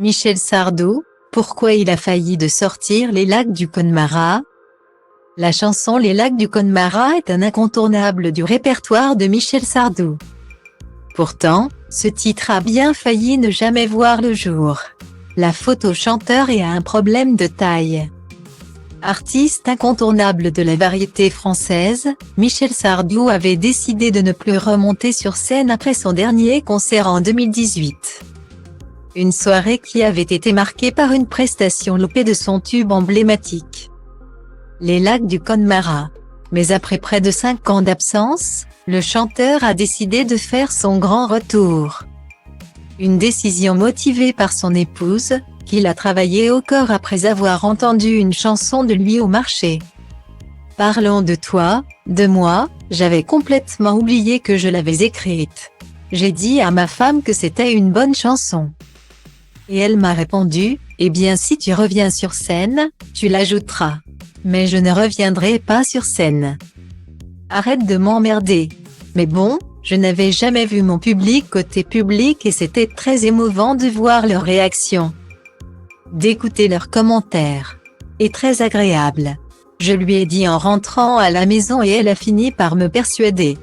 Michel Sardou, pourquoi il a failli de sortir Les Lacs du Connemara? La chanson Les Lacs du Connemara est un incontournable du répertoire de Michel Sardou. Pourtant, ce titre a bien failli ne jamais voir le jour. La faute au chanteur est à un problème de taille. Artiste incontournable de la variété française, Michel Sardou avait décidé de ne plus remonter sur scène après son dernier concert en 2018. Une soirée qui avait été marquée par une prestation loupée de son tube emblématique, Les Lacs du Connemara. Mais après près de 5 ans d'absence, le chanteur a décidé de faire son grand retour. Une décision motivée par son épouse, qu'il a travaillé au corps après avoir entendu une chanson de lui au marché. Parlons de toi, de moi, j'avais complètement oublié que je l'avais écrite. J'ai dit à ma femme que c'était une bonne chanson. Et elle m'a répondu, eh bien si tu reviens sur scène, tu l'ajouteras. Mais je ne reviendrai pas sur scène. Arrête de m'emmerder. Mais bon, je n'avais jamais vu mon public côté public et c'était très émouvant de voir leurs réactions, d'écouter leurs commentaires. Et très agréable. Je lui ai dit en rentrant à la maison et elle a fini par me persuader.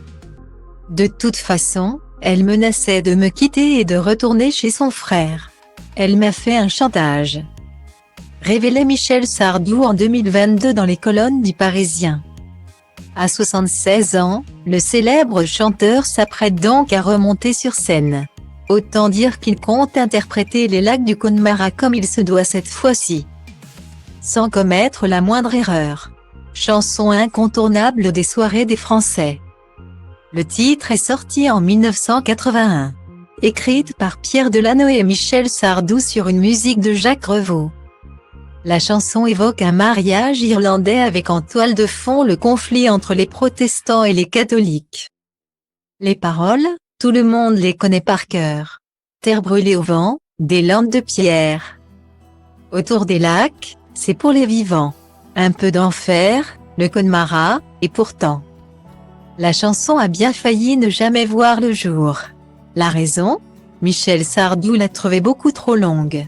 De toute façon, elle menaçait de me quitter et de retourner chez son frère. Elle m'a fait un chantage. Révélait Michel Sardou en 2022 dans les colonnes du Parisien. À 76 ans, le célèbre chanteur s'apprête donc à remonter sur scène. Autant dire qu'il compte interpréter Les Lacs du Connemara comme il se doit cette fois-ci, sans commettre la moindre erreur. Chanson incontournable des soirées des Français. Le titre est sorti en 1981. Écrite par Pierre Delano et Michel Sardou sur une musique de Jacques Revaux. La chanson évoque un mariage irlandais avec en toile de fond le conflit entre les protestants et les catholiques. Les paroles, tout le monde les connaît par cœur. Terre brûlée au vent, des landes de pierre. Autour des lacs, c'est pour les vivants. Un peu d'enfer, le Connemara, et pourtant. La chanson a bien failli ne jamais voir le jour. La raison? Michel Sardou l'a trouvée beaucoup trop longue.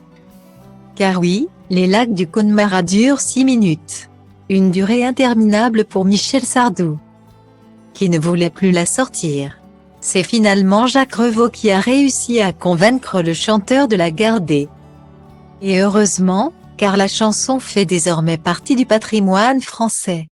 Car oui, Les Lacs du Connemara durent 6 minutes. Une durée interminable pour Michel Sardou, qui ne voulait plus la sortir. C'est finalement Jacques Revaux qui a réussi à convaincre le chanteur de la garder. Et heureusement, car la chanson fait désormais partie du patrimoine français.